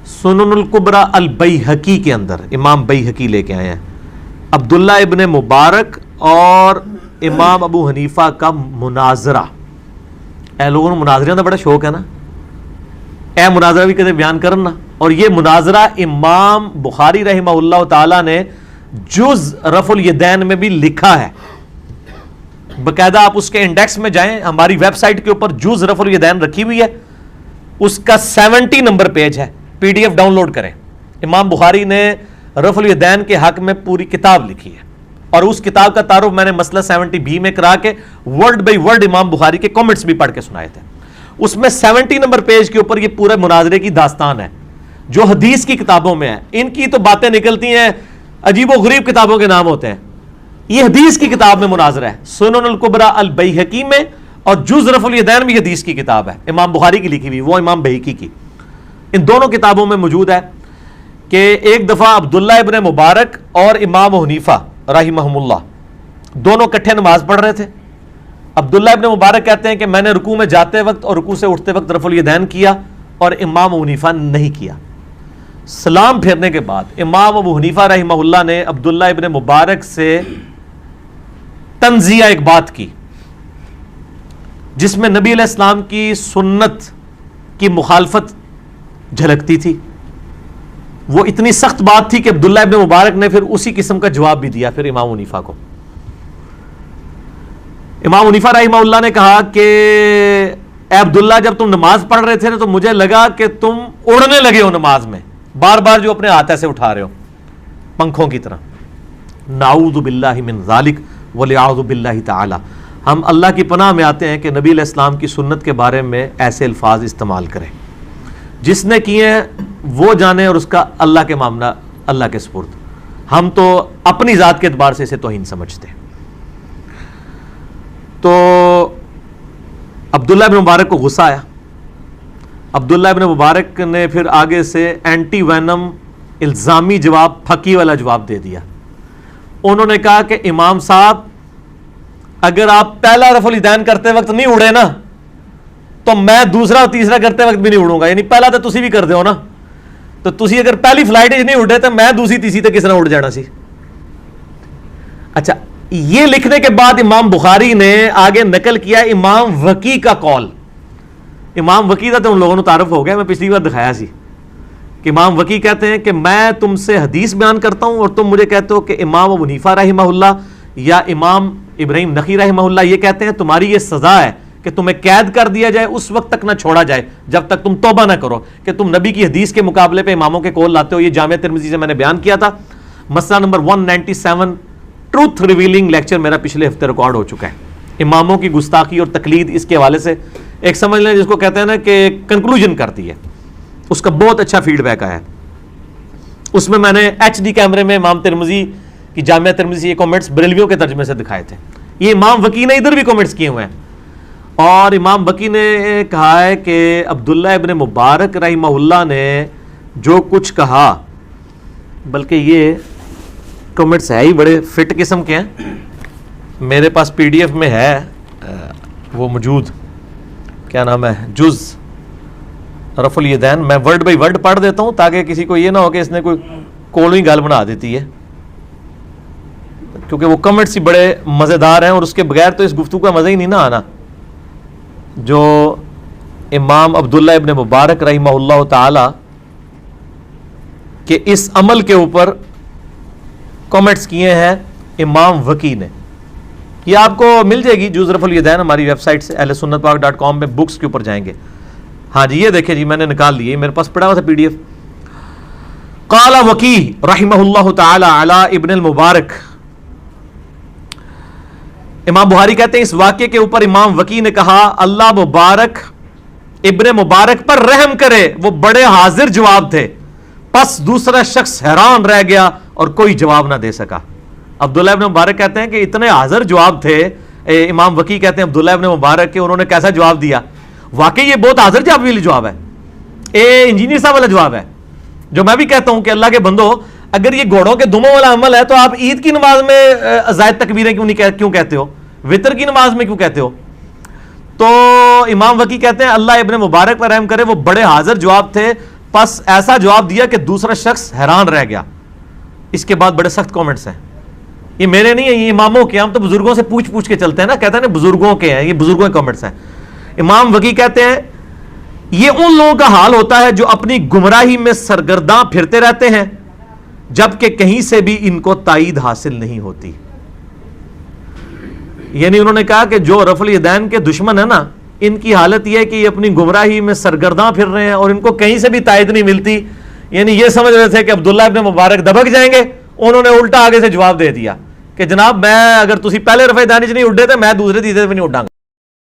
سنن الکبریٰ البیہقی کے اندر امام بیہقی لے کے آئے ہیں عبداللہ ابن مبارک اور امام ابو حنیفہ کا مناظرہ. اے لوگوں نے مناظرے کا بڑا شوق ہے نا, اے مناظرہ بھی کدے بیان کرنا. اور یہ مناظرہ امام بخاری رحمہ اللہ تعالی نے جز رفع الیدین میں بھی لکھا ہے. باقاعدہ آپ اس کے انڈیکس میں جائیں, ہماری ویب سائٹ کے اوپر جز رفع الیدین رکھی ہوئی ہے, اس کا 70 نمبر پیج ہے, پی ڈی ایف ڈاؤن لوڈ کریں. امام بخاری نے رفع الیدین کے حق میں پوری کتاب لکھی ہے, اور اس کتاب کا تعارف میں نے مسئلہ 70B میں کرا کے ورڈ بائی ورڈ امام بخاری کے کامنٹس بھی پڑھ کے سنائے تھے. اس میں 70 نمبر پیج کے اوپر یہ پورے مناظرے کی داستان ہے جو حدیث کی کتابوں میں ہے. ان کی تو باتیں نکلتی ہیں, عجیب و غریب کتابوں کے نام ہوتے ہیں. یہ حدیث کی کتاب میں مناظرہ ہے, سنن الکبریٰ البیہقی میں, اور جز رفع الیدین بھی حدیث کی کتاب ہے, امام بخاری کی لکھی ہوئی, وہ امام بیہقی کی. ان دونوں کتابوں میں موجود ہے کہ ایک دفعہ عبداللہ ابن مبارک اور امام حنیفہ رحمہم اللہ دونوں کٹھے نماز پڑھ رہے تھے. عبداللہ ابن مبارک کہتے ہیں کہ میں نے رکوع میں جاتے وقت اور رکوع سے اٹھتے وقت رفع الیدین کیا اور امام حنیفہ نہیں کیا. سلام پھیرنے کے بعد امام ابو حنیفہ رحمہ اللہ نے عبداللہ ابن مبارک سے تنزیہ ایک بات کی جس میں نبی علیہ السلام کی سنت کی مخالفت جھلکتی تھی. وہ اتنی سخت بات تھی کہ عبداللہ ابن مبارک نے پھر اسی قسم کا جواب بھی دیا پھر امام حنیفہ کو. امام حنیفہ رحمہ اللہ نے کہا کہ اے عبداللہ, جب تم نماز پڑھ رہے تھے نا تو مجھے لگا کہ تم اڑنے لگے ہو نماز میں, بار بار جو اپنے ہاتھ ایسے اٹھا رہے ہو پنکھوں کی طرح. نعوذ باللہ من ذالک ولیعوذ باللہ تعالی. ہم اللہ کی پناہ میں آتے ہیں کہ نبی علیہ السلام کی سنت کے بارے میں ایسے الفاظ استعمال کریں. جس نے کیے ہیں وہ جانے, اور اس کا اللہ کے معاملہ اللہ کے سپرد. ہم تو اپنی ذات کے اعتبار سے اسے توہین سمجھتے ہیں. تو عبداللہ ابن مبارک کو غصہ آیا. عبداللہ ابن مبارک نے پھر آگے سے اینٹی وینم الزامی جواب, پھکی والا جواب دے دیا. انہوں نے کہا کہ امام صاحب, اگر آپ پہلا رفع الیدین کرتے وقت نہیں اڑے نا تو میں دوسرا اور تیسرا کرتے وقت بھی نہیں اڑوں گا. یعنی پہلا تو تسی بھی کر دے ہو نا, تو تسی اگر پہلی فلائٹ نہیں اڑے تو میں دوسری تیسری تے کس طرح اڑ جانا سی. اچھا, یہ لکھنے کے بعد امام بخاری نے آگے نقل کیا امام وکی کا قول. امام وکی کا تو ان لوگوں نے تعارف ہو گیا, میں پچھلی بار دکھایا سی کہ امام وکی کہتے ہیں کہ میں تم سے حدیث بیان کرتا ہوں اور تم مجھے کہتے ہو کہ امام ابو حنیفہ رحمہ اللہ یا امام ابراہیم نخعی رحمہ اللہ یہ کہتے ہیں تمہاری یہ سزا ہے کہ تمہیں قید کر دیا جائے, اس وقت تک نہ چھوڑا جائے جب تک تم توبہ نہ کرو کہ تم نبی کی حدیث کے مقابلے پہ اماموں کے قول لاتے ہو. یہ جامع ترمذی سے میں نے بیان کیا تھا. مسئلہ نمبر 197 ٹروتھ ریویلنگ لیکچر میرا پچھلے ہفتے ریکارڈ ہو چکا ہے. اماموں کی گستاخی اور تقلید, اس کے حوالے سے ایک سمجھ لیں جس کو کہتے ہیں نا کہ کنکلوژن کرتی ہے, اس کا بہت اچھا فیڈ بیک آیا ہے. اس میں میں نے HD کیمرے میں امام ترمذی کی جامعہ ترمذی یہ کامنٹس بریلویوں کے ترجمے سے دکھائے تھے. یہ امام وکی نے ادھر بھی کامنٹس کیے ہوئے ہیں, اور امام وکی نے کہا ہے کہ عبداللہ ابن مبارک رحمہ اللہ نے جو کچھ کہا, بلکہ یہ کامنٹس ہے ہی بڑے فٹ قسم کے ہیں, میرے پاس PDF میں ہے وہ موجود, کیا نام ہے, جز رفع الیدین. میں ورڈ بائی ورڈ پڑھ دیتا ہوں تاکہ کسی کو یہ نہ ہو کہ اس نے کوئی کولوئی گال بنا دیتی ہے, کیونکہ وہ کمنٹس ہی بڑے مزیدار ہیں اور اس کے بغیر تو اس گفتگو کا مزہ ہی نہیں نہ آنا. جو امام عبداللہ ابن مبارک رحمہ اللہ تعالی کہ اس عمل کے اوپر کامنٹس کیے ہیں امام وکی نے, یہ آپ کو مل جائے گی جز رفع الیدین ہماری ویب سائٹ سے ahlsunnatpark.com میں بکس کے اوپر جائیں گے. ہاں جی, یہ دیکھیں جی, میں نے نکال لیے, میرے پاس پڑا ہوا تھا PDF. قال وکی رحمہ اللہ تعالی علی ابن المبارک. امام بخاری کہتے ہیں اس واقعے کے اوپر امام وکی نے کہا اللہ مبارک ابن مبارک پر رحم کرے, وہ بڑے حاضر جواب تھے. پس دوسرا شخص حیران رہ گیا اور کوئی جواب نہ دے سکا. عبداللہ ابن مبارک کہتے ہیں کہ اتنے حاضر جواب تھے, امام وکی کہتے ہیں عبداللہ ابن مبارک کہ انہوں نے کیسا جواب دیا. واقعی یہ بہت حاضر جواب ہے, انجینئر صاحب والا جواب ہے, جو میں بھی کہتا ہوں کہ اللہ کے بندو, اگر یہ گھوڑوں کے دموں والا عمل ہے تو آپ عید کی نماز میں زائد تکبیریں کیوں کہتے ہو, وطر کی نماز میں کیوں کہتے ہو. تو امام وکی کہتے ہیں اللہ ابن مبارک پر رحم کرے, وہ بڑے حاضر جواب تھے. پس ایسا جواب دیا کہ دوسرا شخص حیران رہ گیا. اس کے بعد بڑے سخت کامنٹس ہیں, یہ میرے نہیں ہیں, یہ اماموں کے, ہم تو بزرگوں سے پوچھ کے چلتے ہیں نا, کہتے ہیں نا بزرگوں کے ہیں, یہ بزرگوں کے کامنٹس ہیں. امام وقی کہتے ہیں یہ ان لوگوں کا حال ہوتا ہے جو اپنی گمراہی میں سرگرداں پھرتے رہتے ہیں جبکہ کہیں سے بھی ان کو تائید حاصل نہیں ہوتی. یعنی انہوں نے کہا کہ جو رفع الیدین کے دشمن ہیں نا, ان کی حالت یہ ہے کہ یہ اپنی گمراہی میں سرگرداں پھر رہے ہیں اور ان کو کہیں سے بھی تائید نہیں ملتی. یعنی یہ سمجھ رہے تھے کہ عبداللہ ابن مبارک دبک جائیں گے, انہوں نے الٹا آگے سے جواب دے دیا کہ جناب میں اگر تسی پہلے رفع الیدین نہیں اڈے تو میں دوسرے تیسرے بھی نہیں اڈاں گا.